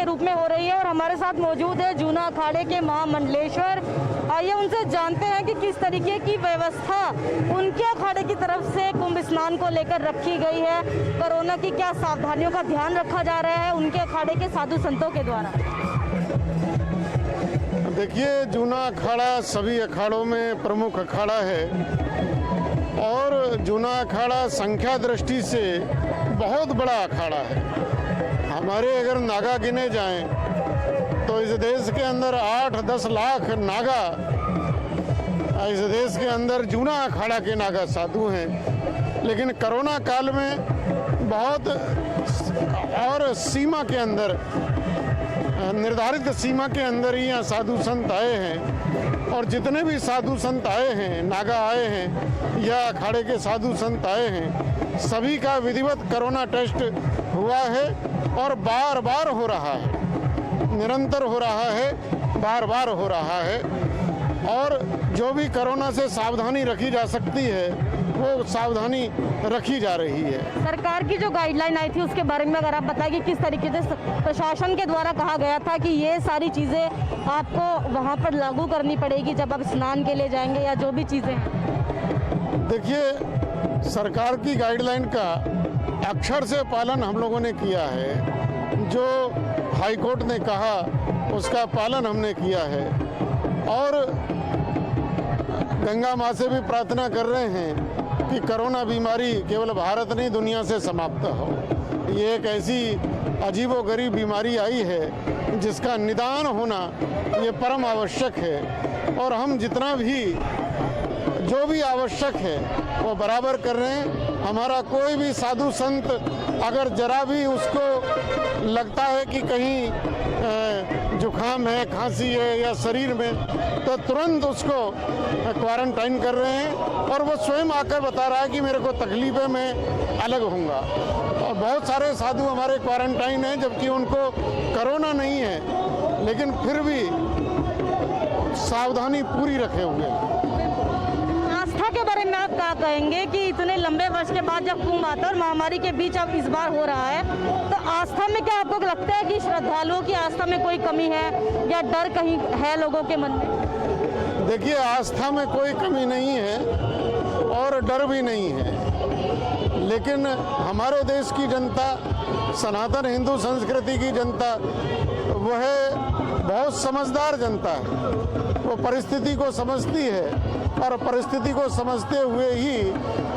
के रूप में हो रही है और हमारे साथ मौजूद है जूना अखाड़े के महामंडलेश्वर। आइए उनसे जानते हैं कि किस तरीके की व्यवस्था उनके अखाड़े की तरफ से कुंभ स्नान को लेकर रखी गई है, कोरोना की क्या सावधानियों का ध्यान रखा जा रहा है उनके अखाड़े के साधु संतों के द्वारा। देखिए, जूना अखाड़ा सभी अखाड़ों में प्रमुख अखाड़ा है और जूना अखाड़ा संख्या दृष्टि से बहुत बड़ा अखाड़ा है। हमारे अगर नागा गिने जाएं तो इस देश के अंदर 8-10 लाख नागा इस देश के अंदर जूना अखाड़ा के नागा साधु हैं। लेकिन कोरोना काल में बहुत और सीमा के अंदर, निर्धारित सीमा के अंदर ही यहाँ साधु संत आए हैं और जितने भी साधु संत आए हैं, नागा आए हैं या अखाड़े के साधु संत आए हैं, सभी का विधिवत कोरोना टेस्ट हुआ है और बार बार हो रहा है, निरंतर हो रहा है, बार बार हो रहा है। और जो भी कोरोना से सावधानी रखी जा सकती है वो सावधानी रखी जा रही है। सरकार की जो गाइडलाइन आई थी उसके बारे में अगर आप बताएं कि किस तरीके से प्रशासन के द्वारा कहा गया था कि ये सारी चीज़ें आपको वहाँ पर लागू करनी पड़ेगी जब आप स्नान के लिए जाएंगे या जो भी चीज़ें हैं। देखिए, सरकार की गाइडलाइन का अक्षर से पालन हम लोगों ने किया है। जो हाई कोर्ट ने कहा उसका पालन हमने किया है और गंगा माँ से भी प्रार्थना कर रहे हैं कि कोरोना बीमारी केवल भारत नहीं दुनिया से समाप्त हो। ये एक ऐसी अजीबोगरीब बीमारी आई है जिसका निदान होना ये परम आवश्यक है और हम जितना भी जो भी आवश्यक है वो बराबर कर रहे हैं। हमारा कोई भी साधु संत अगर जरा भी उसको लगता है कि कहीं जुखाम है, खांसी है या शरीर में, तो तुरंत उसको क्वारंटाइन कर रहे हैं और वो स्वयं आकर बता रहा है कि मेरे को तकलीफ है, मैं अलग होऊंगा। और बहुत सारे साधु हमारे क्वारंटाइन हैं जबकि उनको कोरोना नहीं है, लेकिन फिर भी सावधानी पूरी रखे होंगे। आस्था के बारे में आप क्या कहेंगे कि इतने लंबे वर्ष के बाद जब कुंभ आता है और महामारी के बीच अब इस बार हो रहा है, तो आस्था में क्या आपको लगता है कि श्रद्धालुओं की आस्था में कोई कमी है या डर कहीं है लोगों के मन में? देखिए, आस्था में कोई कमी नहीं है और डर भी नहीं है, लेकिन हमारे देश की जनता, सनातन हिंदू संस्कृति की जनता, वह बहुत समझदार जनता है। वो परिस्थिति को समझती है और परिस्थिति को समझते हुए ही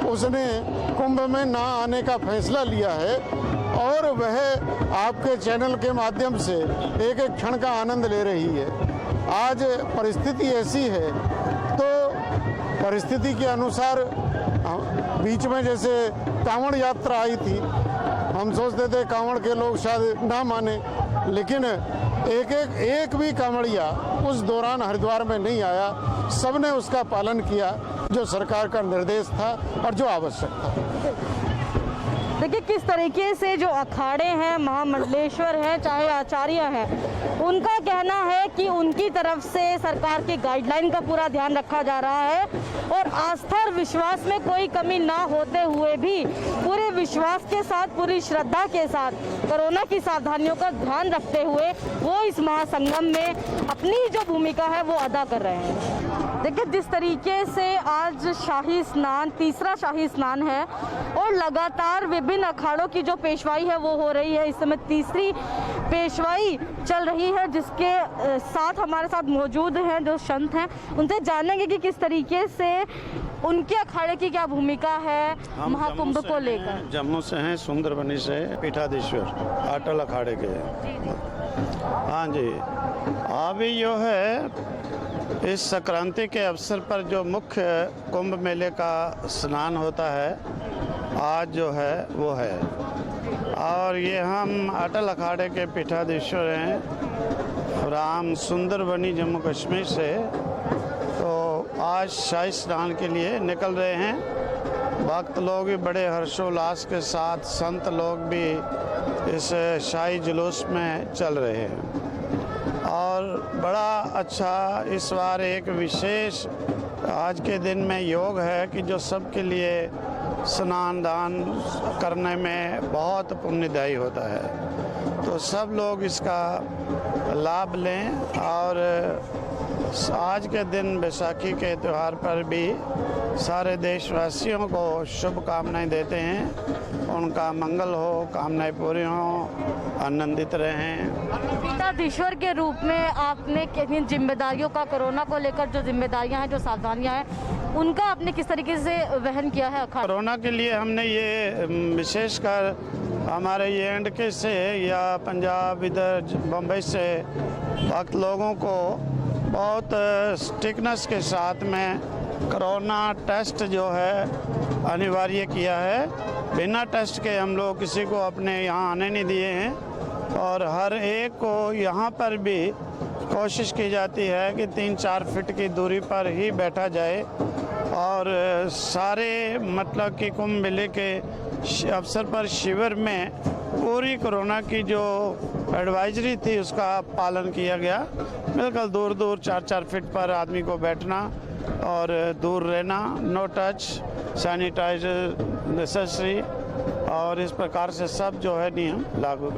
उसने कुंभ में ना आने का फैसला लिया है और वह आपके चैनल के माध्यम से एक एक क्षण का आनंद ले रही है। आज परिस्थिति ऐसी है तो परिस्थिति के अनुसार बीच में जैसे कांवड़ यात्रा आई थी, हम सोचते थे कांवड़ के लोग शायद ना माने, लेकिन एक भी कांवड़िया उस दौरान हरिद्वार में नहीं आया। सबने उसका पालन किया जो सरकार का निर्देश था और जो आवश्यक था। देखिए किस तरीके से जो अखाड़े हैं, महामंडलेश्वर हैं, चाहे आचार्य हैं, उनका कहना है कि उनकी तरफ से सरकार की गाइडलाइन का पूरा ध्यान रखा जा रहा है और आस्था और विश्वास में कोई कमी ना होते हुए भी पूरे विश्वास के साथ, पूरी श्रद्धा के साथ कोरोना की सावधानियों का ध्यान रखते हुए वो इस महासंगम में अपनी जो भूमिका है वो अदा कर रहे हैं। देखिए जिस तरीके से आज शाही स्नान, तीसरा शाही स्नान है और लगातार विभिन्न अखाड़ों की जो पेशवाई है वो हो रही है। इस समय तीसरी पेशवाई चल रही है जिसके साथ हमारे साथ मौजूद हैं जो संत हैं, उनसे जानेंगे कि किस तरीके से उनके अखाड़े की क्या भूमिका है महाकुंभ को लेकर। जम्मू से हैं, सुंदरबनी से, पीठाधीश्वर अटल अखाड़े के। हाँ जी, अभी जो है इस संक्रांति के अवसर पर जो मुख्य कुंभ मेले का स्नान होता है आज जो है वो है, और ये हम अटल अखाड़े के पीठाधीश्वर हैं राम सुंदरबनी जम्मू कश्मीर से। तो आज शाही स्नान के लिए निकल रहे हैं। भक्त लोग भी बड़े हर्षोल्लास के साथ, संत लोग भी इस शाही जुलूस में चल रहे हैं और बड़ा अच्छा इस बार एक विशेष आज के दिन में योग है कि जो सबके लिए स्नान दान करने में बहुत पुण्यदायी होता है। तो सब लोग इसका लाभ लें और आज के दिन बैसाखी के त्यौहार पर भी सारे देशवासियों को शुभकामनाएं देते हैं। उनका मंगल हो, कामनाएं पूरी हों, आनंदित रहें। पीठाधीश्वर के रूप में आपने किन जिम्मेदारियों का, कोरोना को लेकर जो जिम्मेदारियां हैं, जो सावधानियां हैं, उनका आपने किस तरीके से वहन किया है? कोरोना के लिए हमने ये विशेषकर हमारे ये एंड से या पंजाब, इधर बम्बई से वक्त लोगों को बहुत स्ट्रिक्टनेस के साथ में कोरोना टेस्ट जो है अनिवार्य किया है। बिना टेस्ट के हम लोग किसी को अपने यहाँ आने नहीं दिए हैं और हर एक को यहाँ पर भी कोशिश की जाती है कि 3-4 फीट की दूरी पर ही बैठा जाए और सारे मतलब कि कुंभ मेले के अवसर पर शिविर में पूरी कोरोना की जो एडवाइजरी थी उसका पालन किया गया। बिल्कुल दूर दूर 4-4 फीट पर आदमी को बैठना और दूर रहना, नो टच, सैनिटाइजर नेसेसरी और इस प्रकार से सब जो है नियम लागू।